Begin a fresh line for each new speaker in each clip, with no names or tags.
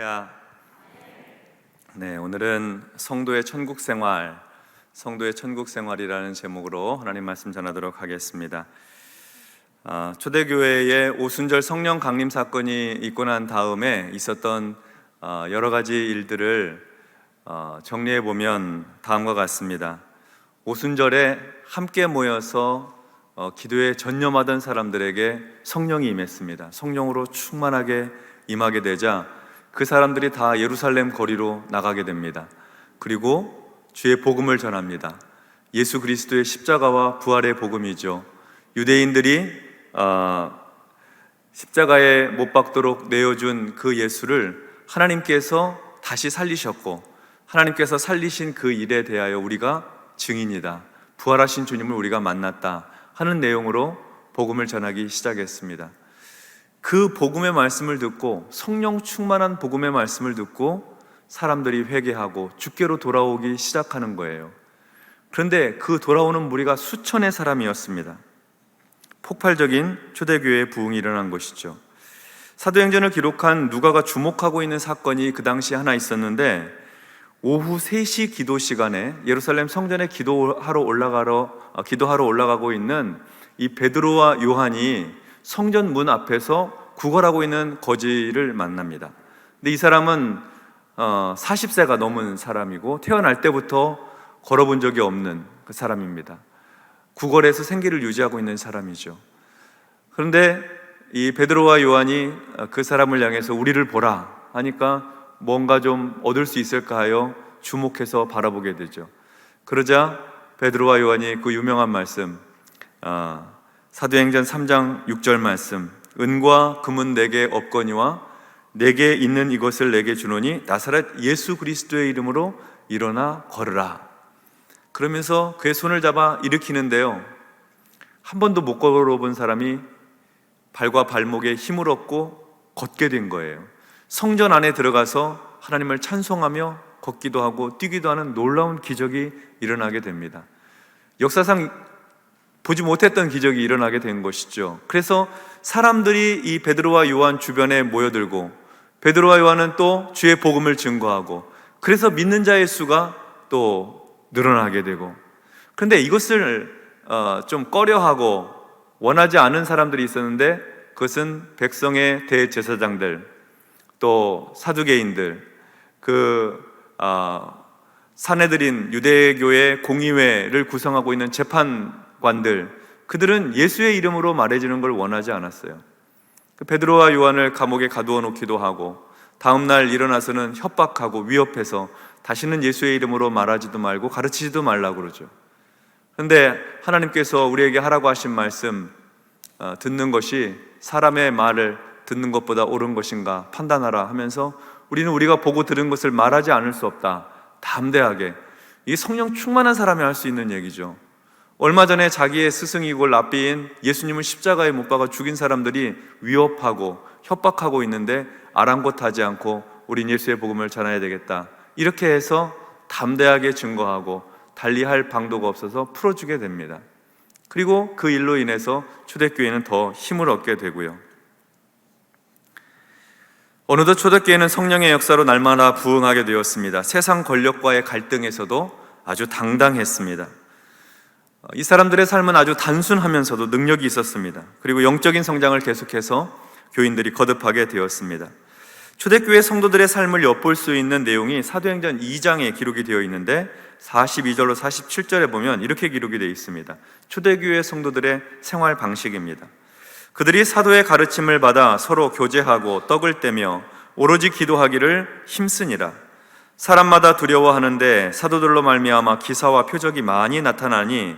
할렐루야. 네, 오늘은 성도의 천국 생활이라는 제목으로 하나님 말씀 전하도록 하겠습니다. 초대교회의 오순절 성령 강림 사건이 있고 난 다음에 있었던 여러 가지 일들을 정리해 보면 다음과 같습니다. 오순절에 함께 모여서 기도에 전념하던 사람들에게 성령이 임했습니다. 성령으로 충만하게 임하게 되자 그 사람들이 다 예루살렘 거리로 나가게 됩니다. 그리고 주의 복음을 전합니다. 예수 그리스도의 십자가와 부활의 복음이죠. 유대인들이 십자가에 못 박도록 내어준 그 예수를 하나님께서 다시 살리셨고, 하나님께서 살리신 그 일에 대하여 우리가 증인이다, 부활하신 주님을 우리가 만났다 하는 내용으로 복음을 전하기 시작했습니다. 그 복음의 말씀을 듣고, 성령 충만한 복음의 말씀을 듣고 사람들이 회개하고 주께로 돌아오기 시작하는 거예요. 그런데 그 돌아오는 무리가 수천의 사람이었습니다. 폭발적인 초대교회의 부흥이 일어난 것이죠. 사도행전을 기록한 누가가 주목하고 있는 사건이 그 당시 하나 있었는데, 오후 3시 기도 시간에 예루살렘 성전에 기도하러 올라가고 있는 이 베드로와 요한이 성전 문 앞에서 구걸하고 있는 거지를 만납니다. 근데 이 사람은 40세가 넘은 사람이고 태어날 때부터 걸어본 적이 없는 그 사람입니다. 구걸해서 생계를 유지하고 있는 사람이죠. 그런데 이 베드로와 요한이 그 사람을 향해서 우리를 보라 하니까 뭔가 좀 얻을 수 있을까 하여 주목해서 바라보게 되죠. 그러자 베드로와 요한이 그 유명한 말씀, 사도행전 3장 6절 말씀, 은과 금은 내게 없거니와 내게 있는 이것을 내게 주노니 나사렛 예수 그리스도의 이름으로 일어나 걸으라. 그러면서 그의 손을 잡아 일으키는데요, 한 번도 못 걸어본 사람이 발과 발목에 힘을 얻고 걷게 된 거예요. 성전 안에 들어가서 하나님을 찬송하며 걷기도 하고 뛰기도 하는 놀라운 기적이 일어나게 됩니다. 역사상 보지 못했던 기적이 일어나게 된 것이죠. 그래서 사람들이 이 베드로와 요한 주변에 모여들고, 베드로와 요한은 또 주의 복음을 증거하고, 그래서 믿는 자의 수가 또 늘어나게 되고, 그런데 이것을 좀 꺼려하고 원하지 않은 사람들이 있었는데, 그것은 백성의 대제사장들, 또 사두개인들, 사내들인 유대교의 공의회를 구성하고 있는 재판관들, 그들은 예수의 이름으로 말해주는 걸 원하지 않았어요. 베드로와 요한을 감옥에 가두어 놓기도 하고, 다음날 일어나서는 협박하고 위협해서 다시는 예수의 이름으로 말하지도 말고 가르치지도 말라고 그러죠. 그런데 하나님께서 우리에게 하라고 하신 말씀, 듣는 것이 사람의 말을 듣는 것보다 옳은 것인가 판단하라 하면서, 우리는 우리가 보고 들은 것을 말하지 않을 수 없다, 담대하게. 이게 성령 충만한 사람이 할 수 있는 얘기죠. 얼마 전에 자기의 스승이고 랍비인 예수님을 십자가에 못 박아 죽인 사람들이 위협하고 협박하고 있는데 아랑곳하지 않고 우린 예수의 복음을 전해야 되겠다, 이렇게 해서 담대하게 증거하고 달리할 방도가 없어서 풀어주게 됩니다. 그리고 그 일로 인해서 초대교회는 더 힘을 얻게 되고요. 어느덧 초대교회는 성령의 역사로 날마다 부흥하게 되었습니다. 세상 권력과의 갈등에서도 아주 당당했습니다. 이 사람들의 삶은 아주 단순하면서도 능력이 있었습니다. 그리고 영적인 성장을 계속해서 교인들이 거듭하게 되었습니다. 초대교회 성도들의 삶을 엿볼 수 있는 내용이 사도행전 2장에 기록이 되어 있는데, 42절로 47절에 보면 이렇게 기록이 되어 있습니다. 초대교회 성도들의 생활 방식입니다. 그들이 사도의 가르침을 받아 서로 교제하고 떡을 떼며 오로지 기도하기를 힘쓰니라. 사람마다 두려워하는데 사도들로 말미암아 기사와 표적이 많이 나타나니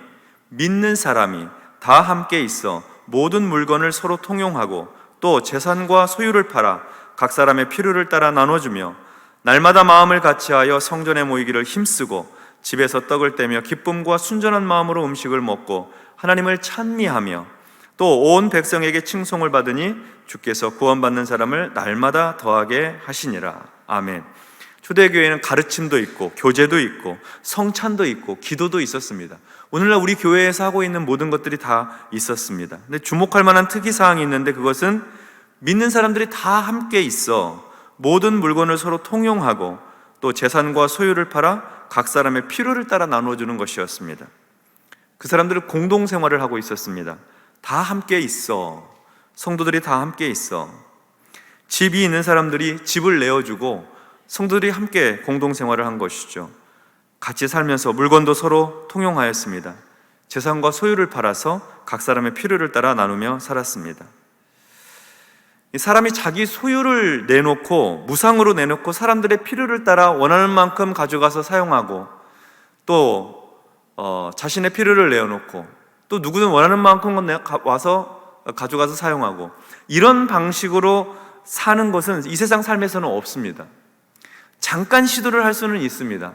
믿는 사람이 다 함께 있어 모든 물건을 서로 통용하고 또 재산과 소유를 팔아 각 사람의 필요를 따라 나눠주며 날마다 마음을 같이하여 성전에 모이기를 힘쓰고 집에서 떡을 떼며 기쁨과 순전한 마음으로 음식을 먹고 하나님을 찬미하며 또 온 백성에게 칭송을 받으니 주께서 구원받는 사람을 날마다 더하게 하시니라. 아멘. 초대교회는 가르침도 있고 교제도 있고 성찬도 있고 기도도 있었습니다. 오늘날 우리 교회에서 하고 있는 모든 것들이 다 있었습니다. 근데 주목할 만한 특이사항이 있는데, 그것은 믿는 사람들이 다 함께 있어 모든 물건을 서로 통용하고 또 재산과 소유를 팔아 각 사람의 필요를 따라 나누어주는 것이었습니다. 그 사람들은 공동생활을 하고 있었습니다. 다 함께 있어. 성도들이 다 함께 있어. 집이 있는 사람들이 집을 내어주고 성도들이 함께 공동생활을 한 것이죠. 같이 살면서 물건도 서로 통용하였습니다. 재산과 소유를 팔아서 각 사람의 필요를 따라 나누며 살았습니다. 사람이 자기 소유를 내놓고 무상으로 내놓고 사람들의 필요를 따라 원하는 만큼 가져가서 사용하고 또 자신의 필요를 내어놓고 또 누구든 원하는 만큼 와서 가져가서 사용하고 이런 방식으로 사는 것은 이 세상 삶에서는 없습니다. 잠깐 시도를 할 수는 있습니다.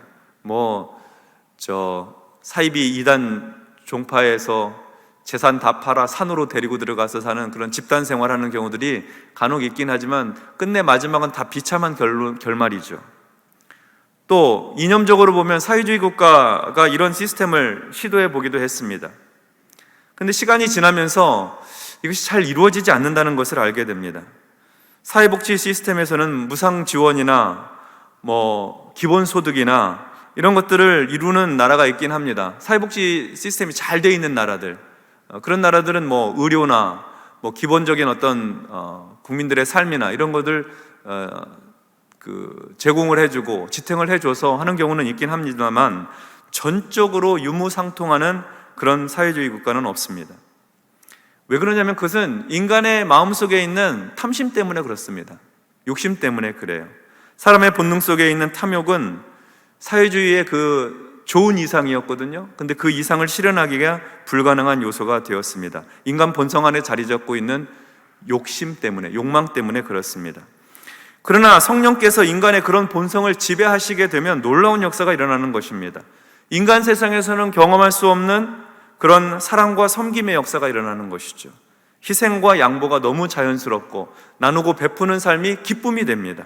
사이비 이단 종파에서 재산 다 팔아 산으로 데리고 들어가서 사는 그런 집단 생활하는 경우들이 간혹 있긴 하지만 끝내 마지막은 다 비참한 결말이죠. 또 이념적으로 보면 사회주의 국가가 이런 시스템을 시도해 보기도 했습니다. 근데 시간이 지나면서 이것이 잘 이루어지지 않는다는 것을 알게 됩니다. 사회복지 시스템에서는 무상 지원이나 기본소득이나 이런 것들을 이루는 나라가 있긴 합니다. 사회복지 시스템이 잘 돼 있는 나라들, 그런 나라들은 의료나 기본적인 어떤 국민들의 삶이나 이런 것들 제공을 해주고 지탱을 해줘서 하는 경우는 있긴 합니다만 전적으로 유무상통하는 그런 사회주의 국가는 없습니다. 왜 그러냐면 그것은 인간의 마음속에 있는 탐심 때문에 그렇습니다. 욕심 때문에 그래요. 사람의 본능 속에 있는 탐욕은 사회주의의 그 좋은 이상이었거든요. 근데 그 이상을 실현하기가 불가능한 요소가 되었습니다. 인간 본성 안에 자리 잡고 있는 욕심 때문에, 욕망 때문에 그렇습니다. 그러나 성령께서 인간의 그런 본성을 지배하시게 되면 놀라운 역사가 일어나는 것입니다. 인간 세상에서는 경험할 수 없는 그런 사랑과 섬김의 역사가 일어나는 것이죠. 희생과 양보가 너무 자연스럽고 나누고 베푸는 삶이 기쁨이 됩니다.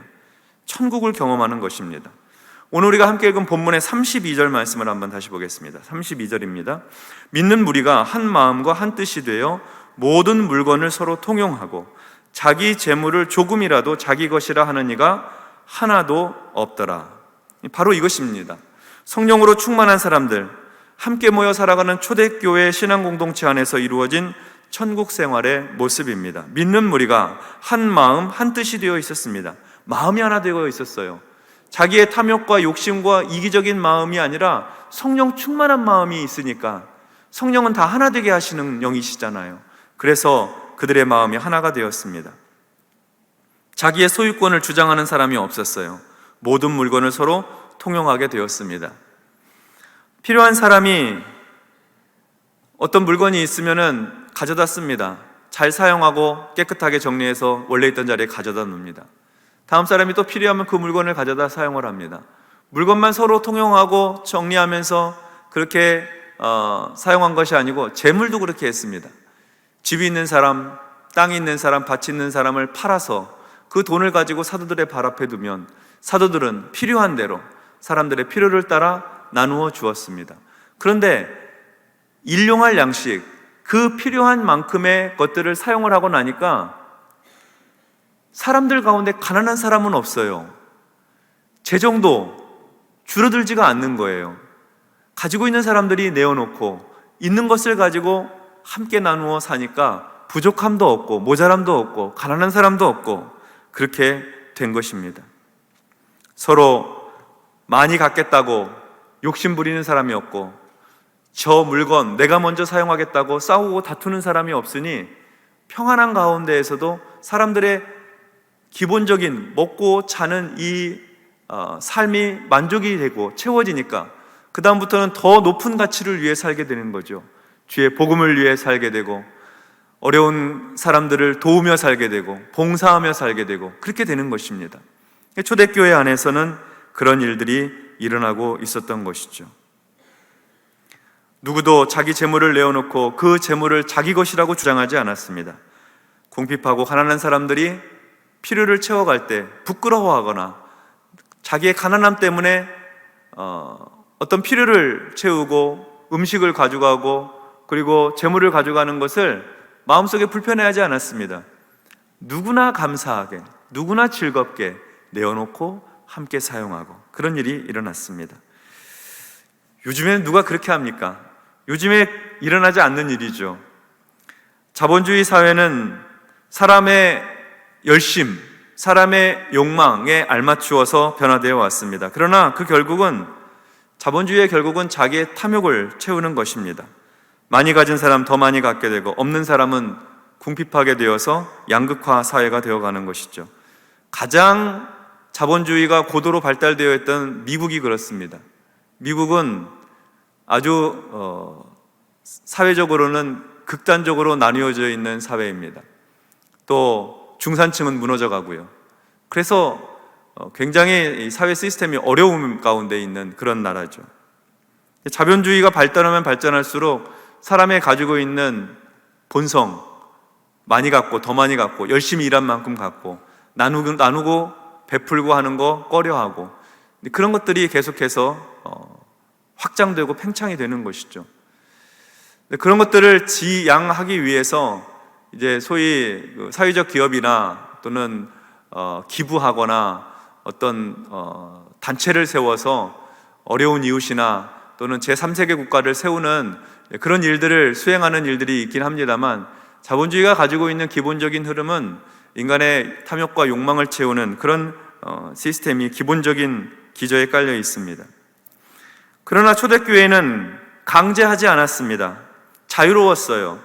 천국을 경험하는 것입니다. 오늘 우리가 함께 읽은 본문의 32절 말씀을 한번 다시 보겠습니다. 32절입니다. 믿는 무리가 한 마음과 한 뜻이 되어 모든 물건을 서로 통용하고 자기 재물을 조금이라도 자기 것이라 하는 이가 하나도 없더라. 바로 이것입니다. 성령으로 충만한 사람들, 함께 모여 살아가는 초대교회 신앙공동체 안에서 이루어진 천국 생활의 모습입니다. 믿는 무리가 한 마음 한 뜻이 되어 있었습니다. 마음이 하나 되어 있었어요. 자기의 탐욕과 욕심과 이기적인 마음이 아니라 성령 충만한 마음이 있으니까 성령은 다 하나 되게 하시는 영이시잖아요. 그래서 그들의 마음이 하나가 되었습니다. 자기의 소유권을 주장하는 사람이 없었어요. 모든 물건을 서로 통용하게 되었습니다. 필요한 사람이 어떤 물건이 있으면은 가져다 씁니다. 잘 사용하고 깨끗하게 정리해서 원래 있던 자리에 가져다 놓습니다. 다음 사람이 또 필요하면 그 물건을 가져다 사용을 합니다. 물건만 서로 통용하고 정리하면서 그렇게 사용한 것이 아니고 재물도 그렇게 했습니다. 집이 있는 사람, 땅이 있는 사람, 밭이 있는 사람을 팔아서 그 돈을 가지고 사도들의 발 앞에 두면 사도들은 필요한 대로 사람들의 필요를 따라 나누어 주었습니다. 그런데 일용할 양식, 그 필요한 만큼의 것들을 사용을 하고 나니까 사람들 가운데 가난한 사람은 없어요. 재정도 줄어들지가 않는 거예요. 가지고 있는 사람들이 내어놓고 있는 것을 가지고 함께 나누어 사니까 부족함도 없고 모자람도 없고 가난한 사람도 없고 그렇게 된 것입니다. 서로 많이 갖겠다고 욕심 부리는 사람이 없고 저 물건 내가 먼저 사용하겠다고 싸우고 다투는 사람이 없으니 평안한 가운데에서도 사람들의 기본적인 먹고 자는 이 삶이 만족이 되고 채워지니까 그 다음부터는 더 높은 가치를 위해 살게 되는 거죠. 주의 복음을 위해 살게 되고 어려운 사람들을 도우며 살게 되고 봉사하며 살게 되고 그렇게 되는 것입니다. 초대교회 안에서는 그런 일들이 일어나고 있었던 것이죠. 누구도 자기 재물을 내어놓고 그 재물을 자기 것이라고 주장하지 않았습니다. 궁핍하고 가난한 사람들이 필요를 채워갈 때 부끄러워하거나 자기의 가난함 때문에 어떤 필요를 채우고 음식을 가져가고 그리고 재물을 가져가는 것을 마음속에 불편해하지 않았습니다. 누구나 감사하게, 누구나 즐겁게 내어놓고 함께 사용하고 그런 일이 일어났습니다. 요즘에는 누가 그렇게 합니까? 요즘에 일어나지 않는 일이죠. 자본주의 사회는 사람의 열심, 사람의 욕망에 알맞추어서 변화되어 왔습니다. 그러나 그 결국은 자본주의의 결국은 자기의 탐욕을 채우는 것입니다. 많이 가진 사람 더 많이 갖게 되고 없는 사람은 궁핍하게 되어서 양극화 사회가 되어가는 것이죠. 가장 자본주의가 고도로 발달되어 있던 미국이 그렇습니다. 미국은 아주 사회적으로는 극단적으로 나뉘어져 있는 사회입니다. 또 중산층은 무너져 가고요. 그래서 굉장히 사회 시스템이 어려움 가운데 있는 그런 나라죠. 자본주의가 발달하면 발전할수록 사람이 가지고 있는 본성, 많이 갖고 더 많이 갖고 열심히 일한 만큼 갖고 나누고 베풀고 하는 거 꺼려하고 그런 것들이 계속해서 확장되고 팽창이 되는 것이죠. 그런 것들을 지양하기 위해서 이제 소위 사회적 기업이나 또는 기부하거나 어떤 단체를 세워서 어려운 이웃이나 또는 제3세계 국가를 세우는 그런 일들을 수행하는 일들이 있긴 합니다만, 자본주의가 가지고 있는 기본적인 흐름은 인간의 탐욕과 욕망을 채우는 그런 시스템이 기본적인 기저에 깔려 있습니다. 그러나 초대교회는 강제하지 않았습니다. 자유로웠어요.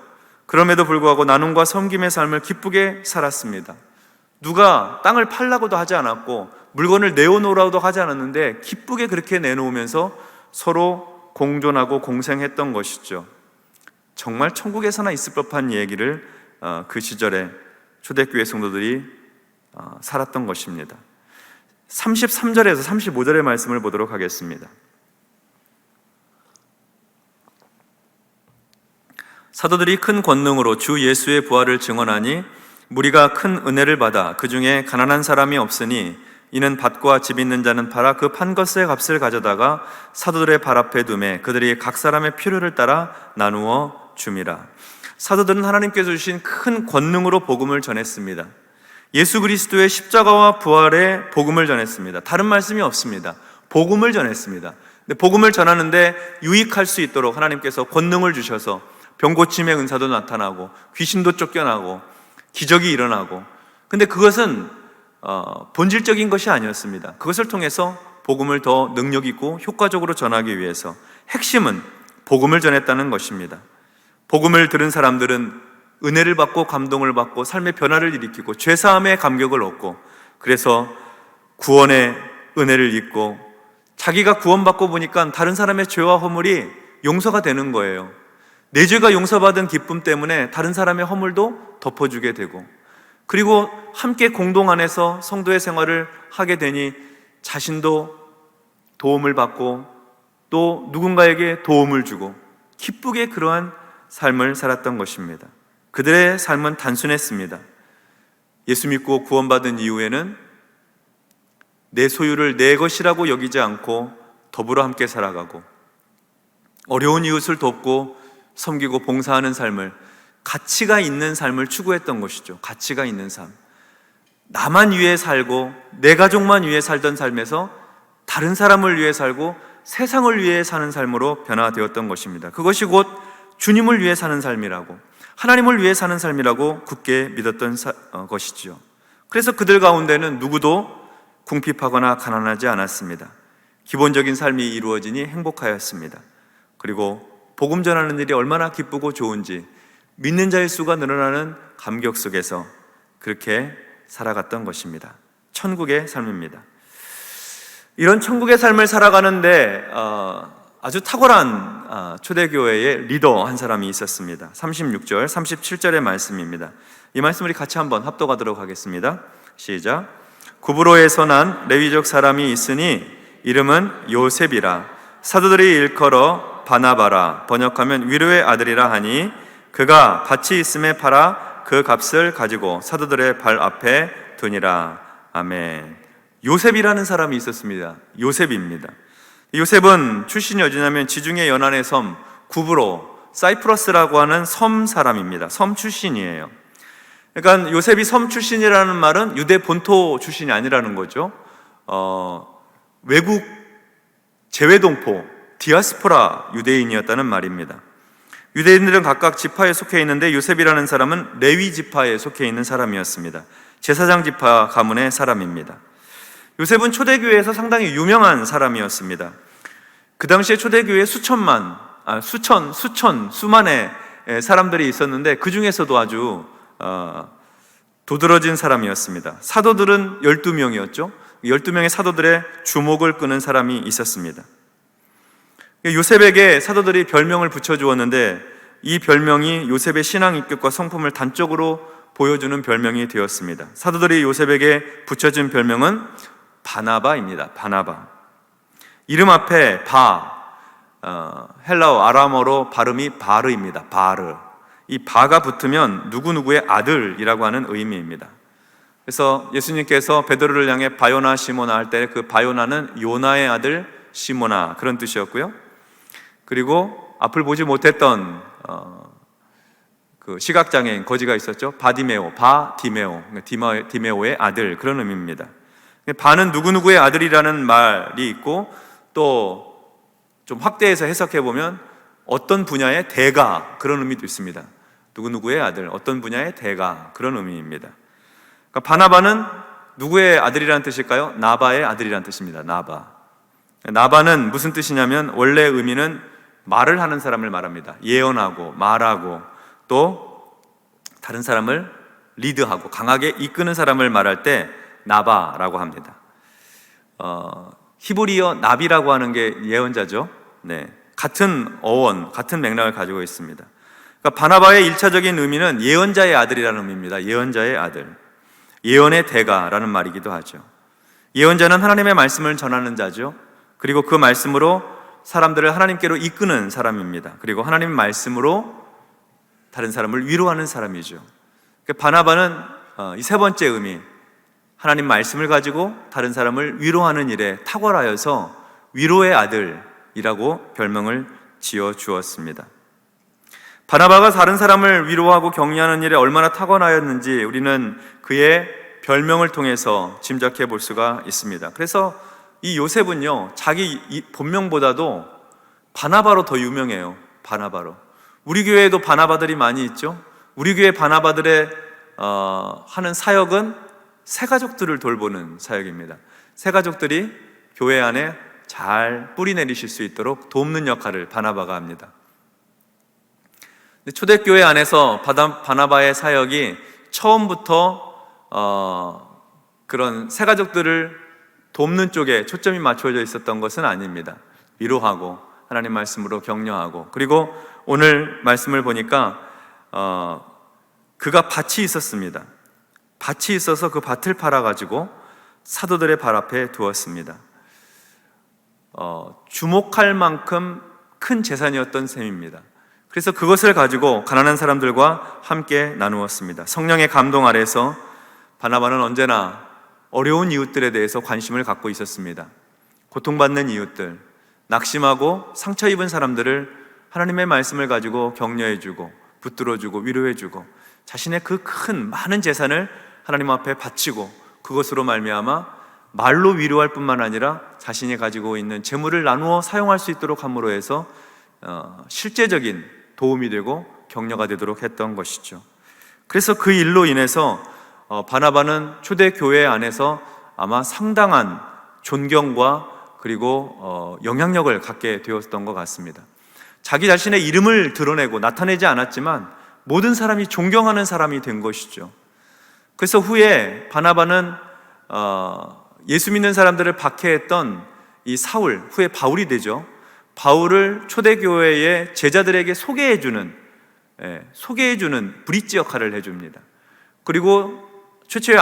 그럼에도 불구하고 나눔과 섬김의 삶을 기쁘게 살았습니다. 누가 땅을 팔라고도 하지 않았고 물건을 내어놓으라고도 하지 않았는데 기쁘게 그렇게 내놓으면서 서로 공존하고 공생했던 것이죠. 정말 천국에서나 있을 법한 얘기를 그 시절에 초대교회 성도들이 살았던 것입니다. 33절에서 35절의 말씀을 보도록 하겠습니다. 사도들이 큰 권능으로 주 예수의 부활을 증언하니 무리가 큰 은혜를 받아 그 중에 가난한 사람이 없으니 이는 밭과 집 있는 자는 팔아 그 판 것의 값을 가져다가 사도들의 발 앞에 두매 그들이 각 사람의 필요를 따라 나누어 줌이라. 사도들은 하나님께서 주신 큰 권능으로 복음을 전했습니다. 예수 그리스도의 십자가와 부활의 복음을 전했습니다. 다른 말씀이 없습니다. 복음을 전했습니다. 근데 복음을 전하는데 유익할 수 있도록 하나님께서 권능을 주셔서 병고침의 은사도 나타나고 귀신도 쫓겨나고 기적이 일어나고, 근데 그것은 본질적인 것이 아니었습니다. 그것을 통해서 복음을 더 능력 있고 효과적으로 전하기 위해서 핵심은 복음을 전했다는 것입니다. 복음을 들은 사람들은 은혜를 받고 감동을 받고 삶의 변화를 일으키고 죄사함의 감격을 얻고, 그래서 구원의 은혜를 입고 자기가 구원받고 보니까 다른 사람의 죄와 허물이 용서가 되는 거예요. 내 죄가 용서받은 기쁨 때문에 다른 사람의 허물도 덮어주게 되고, 그리고 함께 공동 안에서 성도의 생활을 하게 되니 자신도 도움을 받고 또 누군가에게 도움을 주고 기쁘게 그러한 삶을 살았던 것입니다. 그들의 삶은 단순했습니다. 예수 믿고 구원받은 이후에는 내 소유를 내 것이라고 여기지 않고 더불어 함께 살아가고 어려운 이웃을 돕고 섬기고 봉사하는 삶을, 가치가 있는 삶을 추구했던 것이죠. 가치가 있는 삶. 나만 위해 살고 내 가족만 위해 살던 삶에서 다른 사람을 위해 살고 세상을 위해 사는 삶으로 변화되었던 것입니다. 그것이 곧 주님을 위해 사는 삶이라고, 하나님을 위해 사는 삶이라고 굳게 믿었던 것이죠. 그래서 그들 가운데는 누구도 궁핍하거나 가난하지 않았습니다. 기본적인 삶이 이루어지니 행복하였습니다. 그리고 복음 전하는 일이 얼마나 기쁘고 좋은지 믿는 자의 수가 늘어나는 감격 속에서 그렇게 살아갔던 것입니다. 천국의 삶입니다. 이런 천국의 삶을 살아가는데 아주 탁월한 초대교회의 리더 한 사람이 있었습니다. 36절, 37절의 말씀입니다. 이 말씀 우리 같이 한번 합독하도록 하겠습니다. 시작. 구브로에서 난 레위족 사람이 있으니 이름은 요셉이라. 사도들이 일컬어 바나바라, 번역하면 위로의 아들이라 하니 그가 밭이 있음에 팔아 그 값을 가지고 사도들의 발 앞에 두니라. 아멘. 요셉이라는 사람이 있었습니다. 요셉입니다. 요셉은 출신이 어디냐면 지중해 연안의 섬 구브로, 사이프러스라고 하는 섬 사람입니다. 섬 출신이에요. 그러니까 요셉이 섬 출신이라는 말은 유대 본토 출신이 아니라는 거죠. 외국 재외동포, 디아스포라 유대인이었다는 말입니다. 유대인들은 각각 지파에 속해 있는데 요셉이라는 사람은 레위 지파에 속해 있는 사람이었습니다. 제사장 지파 가문의 사람입니다. 요셉은 초대교회에서 상당히 유명한 사람이었습니다. 그 당시에 초대교회에 수만의 사람들이 있었는데 그 중에서도 아주 도드러진 사람이었습니다. 사도들은 12명이었죠. 12명의 사도들의 주목을 끄는 사람이 있었습니다. 요셉에게 사도들이 별명을 붙여주었는데 이 별명이 요셉의 신앙 입격과 성품을 단적으로 보여주는 별명이 되었습니다. 사도들이 요셉에게 붙여준 별명은 바나바입니다. 바나바. 이름 앞에 헬라어 아람어로 발음이 바르입니다. 바르. 이 바가 붙으면 누구누구의 아들이라고 하는 의미입니다. 그래서 예수님께서 베드로를 향해 바요나 시모나 할 때 그 바요나는 요나의 아들 시모나 그런 뜻이었고요. 그리고 앞을 보지 못했던 그 시각장애인 거지가 있었죠. 디메오의 아들 그런 의미입니다. 바는 누구누구의 아들이라는 말이 있고 또 좀 확대해서 해석해 보면 어떤 분야의 대가 그런 의미도 있습니다. 누구누구의 아들, 어떤 분야의 대가 그런 의미입니다. 그러니까 바나바는 누구의 아들이라는 뜻일까요? 나바의 아들이라는 뜻입니다. 나바는 무슨 뜻이냐면 원래 의미는 말을 하는 사람을 말합니다. 예언하고 말하고 또 다른 사람을 리드하고 강하게 이끄는 사람을 말할 때 나바라고 합니다. 히브리어 나비라고 하는 게 예언자죠. 같은 어원, 같은 맥락을 가지고 있습니다. 그러니까 바나바의 1차적인 의미는 예언자의 아들이라는 의미입니다. 예언자의 아들, 예언의 대가라는 말이기도 하죠. 예언자는 하나님의 말씀을 전하는 자죠. 그리고 그 말씀으로 사람들을 하나님께로 이끄는 사람입니다. 그리고 하나님 말씀으로 다른 사람을 위로하는 사람이죠. 그러니까 바나바는 이 세 번째 의미, 하나님 말씀을 가지고 다른 사람을 위로하는 일에 탁월하여서 위로의 아들이라고 별명을 지어 주었습니다. 바나바가 다른 사람을 위로하고 격려하는 일에 얼마나 탁월하였는지 우리는 그의 별명을 통해서 짐작해 볼 수가 있습니다. 그래서 이 요셉은요, 자기 본명보다도 바나바로 더 유명해요. 바나바로. 우리 교회에도 바나바들이 많이 있죠. 우리 교회 바나바들의 하는 사역은 새가족들을 돌보는 사역입니다. 새가족들이 교회 안에 잘 뿌리 내리실 수 있도록 돕는 역할을 바나바가 합니다. 초대교회 안에서 바나바의 사역이 처음부터 그런 새가족들을 돕는 쪽에 초점이 맞춰져 있었던 것은 아닙니다. 위로하고 하나님 말씀으로 격려하고, 그리고 오늘 말씀을 보니까 그가 밭이 있었습니다. 밭이 있어서 그 밭을 팔아가지고 사도들의 발 앞에 두었습니다. 주목할 만큼 큰 재산이었던 셈입니다. 그래서 그것을 가지고 가난한 사람들과 함께 나누었습니다. 성령의 감동 아래서 바나바는 언제나 어려운 이웃들에 대해서 관심을 갖고 있었습니다. 고통받는 이웃들, 낙심하고 상처 입은 사람들을 하나님의 말씀을 가지고 격려해주고 붙들어주고 위로해주고 자신의 그 큰 많은 재산을 하나님 앞에 바치고 그것으로 말미암아 말로 위로할 뿐만 아니라 자신이 가지고 있는 재물을 나누어 사용할 수 있도록 함으로 해서 실제적인 도움이 되고 격려가 되도록 했던 것이죠. 그래서 그 일로 인해서 바나바는 초대교회 안에서 아마 상당한 존경과 그리고 영향력을 갖게 되었던 것 같습니다. 자기 자신의 이름을 드러내고 나타내지 않았지만 모든 사람이 존경하는 사람이 된 것이죠. 그래서 후에 바나바는 예수 믿는 사람들을 박해했던 이 사울, 후에 바울이 되죠. 바울을 초대교회의 제자들에게 소개해주는 브릿지 역할을 해줍니다. 그리고 최초의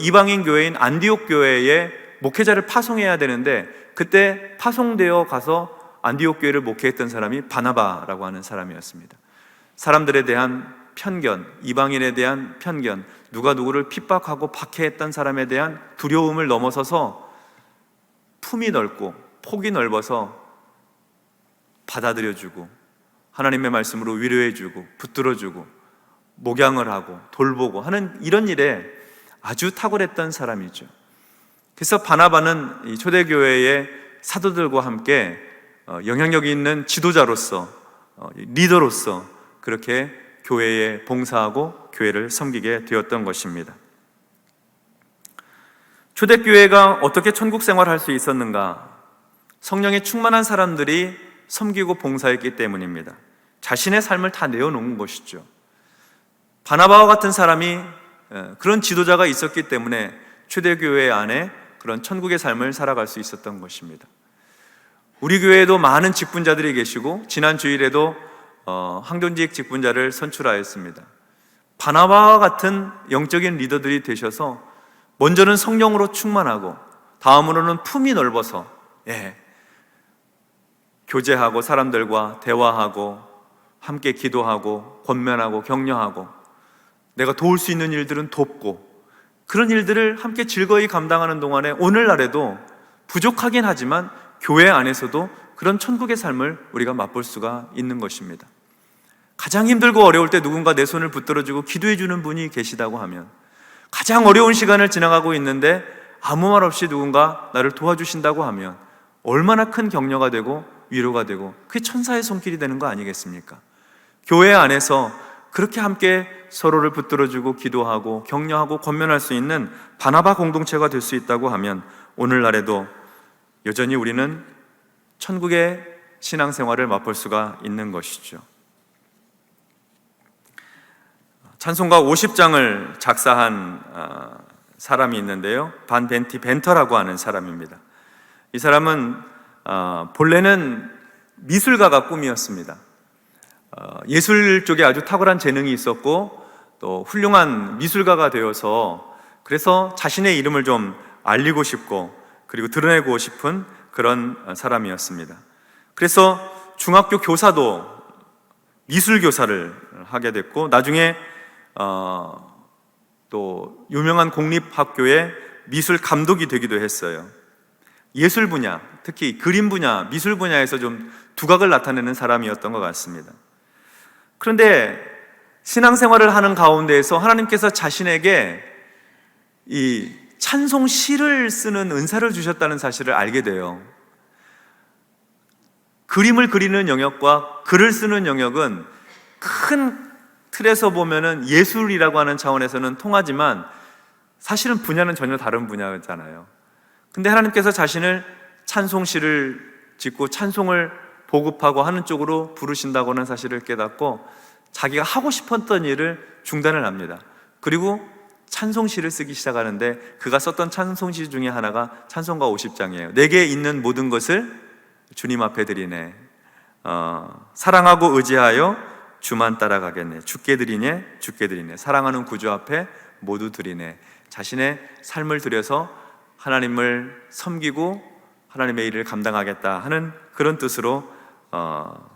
이방인 교회인 안디옥 교회에 목회자를 파송해야 되는데 그때 파송되어 가서 안디옥 교회를 목회했던 사람이 바나바라고 하는 사람이었습니다. 사람들에 대한 편견, 이방인에 대한 편견, 누가 누구를 핍박하고 박해했던 사람에 대한 두려움을 넘어서서 품이 넓고 폭이 넓어서 받아들여주고 하나님의 말씀으로 위로해주고 붙들어주고 목양을 하고 돌보고 하는 이런 일에 아주 탁월했던 사람이죠. 그래서 바나바는 이 초대교회의 사도들과 함께 영향력 있는 지도자로서, 리더로서 그렇게 교회에 봉사하고 교회를 섬기게 되었던 것입니다. 초대교회가 어떻게 천국 생활을 할 수 있었는가? 성령에 충만한 사람들이 섬기고 봉사했기 때문입니다. 자신의 삶을 다 내어놓은 것이죠. 바나바와 같은 사람이 그런 지도자가 있었기 때문에 초대교회 안에 그런 천국의 삶을 살아갈 수 있었던 것입니다. 우리 교회에도 많은 직분자들이 계시고 지난 주일에도 항존직 직분자를 선출하였습니다. 바나바와 같은 영적인 리더들이 되셔서 먼저는 성령으로 충만하고 다음으로는 품이 넓어서 교제하고 사람들과 대화하고 함께 기도하고 권면하고 격려하고 내가 도울 수 있는 일들은 돕고 그런 일들을 함께 즐거이 감당하는 동안에 오늘날에도 부족하긴 하지만 교회 안에서도 그런 천국의 삶을 우리가 맛볼 수가 있는 것입니다. 가장 힘들고 어려울 때 누군가 내 손을 붙들어주고 기도해 주는 분이 계시다고 하면, 가장 어려운 시간을 지나가고 있는데 아무 말 없이 누군가 나를 도와주신다고 하면 얼마나 큰 격려가 되고 위로가 되고 그게 천사의 손길이 되는 거 아니겠습니까? 교회 안에서 그렇게 함께 서로를 붙들어주고 기도하고 격려하고 권면할 수 있는 바나바 공동체가 될 수 있다고 하면 오늘날에도 여전히 우리는 천국의 신앙생활을 맛볼 수가 있는 것이죠. 찬송가 50장을 작사한 사람이 있는데요, 반 벤티 벤터라고 하는 사람입니다. 이 사람은 본래는 미술가가 꿈이었습니다. 예술 쪽에 아주 탁월한 재능이 있었고 또 훌륭한 미술가가 되어서 그래서 자신의 이름을 좀 알리고 싶고 그리고 드러내고 싶은 그런 사람이었습니다. 그래서 중학교 교사도 미술 교사를 하게 됐고 나중에 또 유명한 공립학교의 미술 감독이 되기도 했어요. 예술 분야, 특히 그림 분야, 미술 분야에서 좀 두각을 나타내는 사람이었던 것 같습니다. 그런데 신앙생활을 하는 가운데에서 하나님께서 자신에게 이 찬송 시를 쓰는 은사를 주셨다는 사실을 알게 돼요. 그림을 그리는 영역과 글을 쓰는 영역은 큰 틀에서 보면은 예술이라고 하는 차원에서는 통하지만 사실은 분야는 전혀 다른 분야잖아요. 근데 하나님께서 자신을 찬송시를 짓고 찬송을 보급하고 하는 쪽으로 부르신다고 하는 사실을 깨닫고 자기가 하고 싶었던 일을 중단을 합니다. 그리고 찬송시를 쓰기 시작하는데 그가 썼던 찬송시 중에 하나가 찬송가 50장이에요. 내게 있는 모든 것을 주님 앞에 드리네. 사랑하고 의지하여 주만 따라가겠네. 주께 드리네, 주께 드리네. 사랑하는 구주 앞에 모두 드리네. 자신의 삶을 들여서 하나님을 섬기고 하나님의 일을 감당하겠다 하는 그런 뜻으로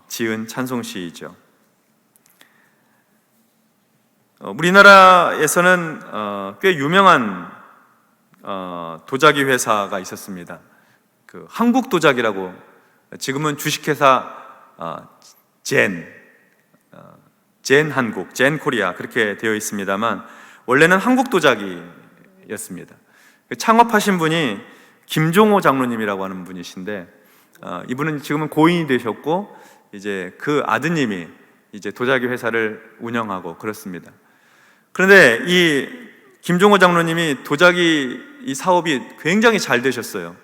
지은 찬송시이죠. 우리나라에서는 꽤 유명한 도자기 회사가 있었습니다. 그 한국도자기라고, 지금은 주식회사 젠 한국, 젠 코리아 그렇게 되어 있습니다만 원래는 한국도자기였습니다. 창업하신 분이 김종호 장로님이라고 하는 분이신데 이분은 지금은 고인이 되셨고 이제 그 아드님이 이제 도자기 회사를 운영하고 그렇습니다. 그런데 이 김종호 장로님이 도자기 이 사업이 굉장히 잘 되셨어요.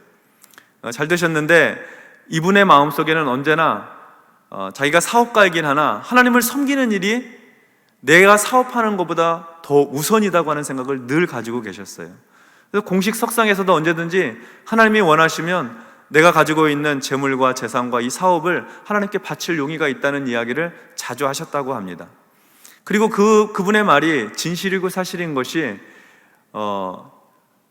잘 되셨는데 이분의 마음속에는 언제나 자기가 사업가이긴 하나 하나님을 섬기는 일이 내가 사업하는 것보다 더 우선이라고 하는 생각을 늘 가지고 계셨어요. 그래서 공식 석상에서도 언제든지 하나님이 원하시면 내가 가지고 있는 재물과 재산과 이 사업을 하나님께 바칠 용의가 있다는 이야기를 자주 하셨다고 합니다. 그리고 그분의 말이 진실이고 사실인 것이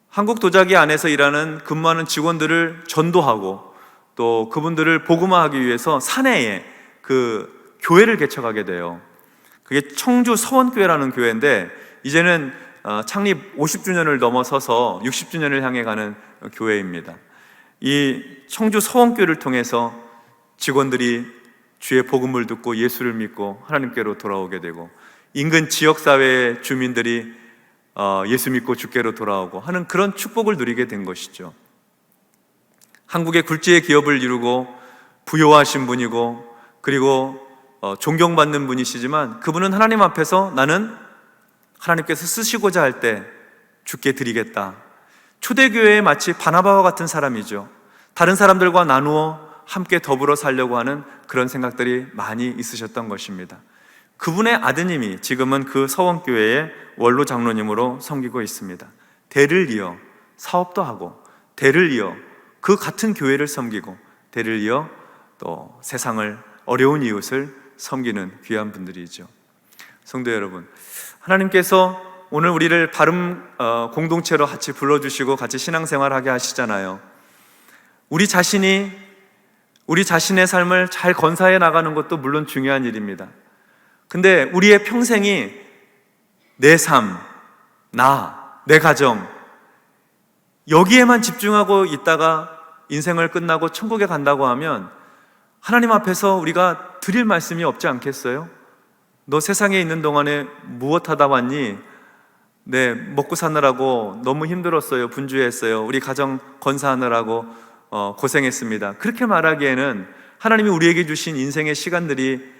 한국 도자기 안에서 일하는 근무하는 직원들을 전도하고 또 그분들을 복음화하기 위해서 산내에 그 교회를 개척하게 돼요. 그게 청주 서원교회라는 교회인데 이제는 창립 50주년을 넘어서서 60주년을 향해 가는 교회입니다. 이 청주 서원교회를 통해서 직원들이 주의 복음을 듣고 예수를 믿고 하나님께로 돌아오게 되고 인근 지역사회의 주민들이 예수 믿고 주께로 돌아오고 하는 그런 축복을 누리게 된 것이죠. 한국의 굴지의 기업을 이루고 부요하신 분이고, 그리고 존경받는 분이시지만 그분은 하나님 앞에서 나는 하나님께서 쓰시고자 할 때 주께 드리겠다. 초대교회에 마치 바나바와 같은 사람이죠. 다른 사람들과 나누어 함께 더불어 살려고 하는 그런 생각들이 많이 있으셨던 것입니다. 그분의 아드님이 지금은 그 서원교회의 원로 장로님으로 섬기고 있습니다. 대를 이어 사업도 하고, 대를 이어 그 같은 교회를 섬기고, 대를 이어 또 세상을, 어려운 이웃을 섬기는 귀한 분들이죠. 성도 여러분, 하나님께서 오늘 우리를 바른 공동체로 같이 불러주시고 같이 신앙생활하게 하시잖아요. 우리 자신의 삶을 잘 건사해 나가는 것도 물론 중요한 일입니다. 근데 우리의 평생이 내 삶, 내 가정, 여기에만 집중하고 있다가 인생을 끝나고 천국에 간다고 하면 하나님 앞에서 우리가 드릴 말씀이 없지 않겠어요? 너 세상에 있는 동안에 무엇 하다 왔니? 네, 먹고 사느라고 너무 힘들었어요. 분주했어요. 우리 가정 건사하느라고 고생했습니다. 그렇게 말하기에는 하나님이 우리에게 주신 인생의 시간들이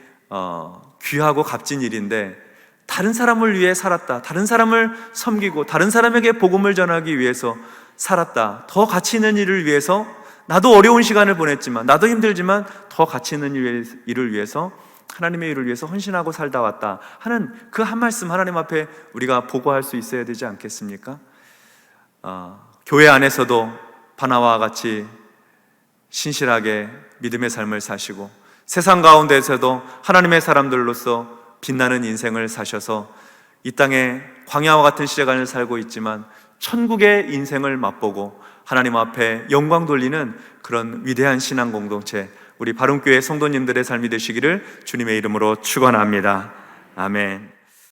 귀하고 값진 일인데, 다른 사람을 위해 살았다, 다른 사람을 섬기고 다른 사람에게 복음을 전하기 위해서 살았다, 더 가치 있는 일을 위해서, 나도 어려운 시간을 보냈지만, 나도 힘들지만 더 가치 있는 일을 위해서, 하나님의 일을 위해서 헌신하고 살다 왔다 하는 그 한 말씀 하나님 앞에 우리가 보고할 수 있어야 되지 않겠습니까? 교회 안에서도 바나와 같이 신실하게 믿음의 삶을 사시고, 세상 가운데에서도 하나님의 사람들로서 빛나는 인생을 사셔서 이 땅에 광야와 같은 시간을 살고 있지만 천국의 인생을 맛보고 하나님 앞에 영광 돌리는 그런 위대한 신앙 공동체, 우리 바른교회 성도님들의 삶이 되시기를 주님의 이름으로 축원합니다. 아멘.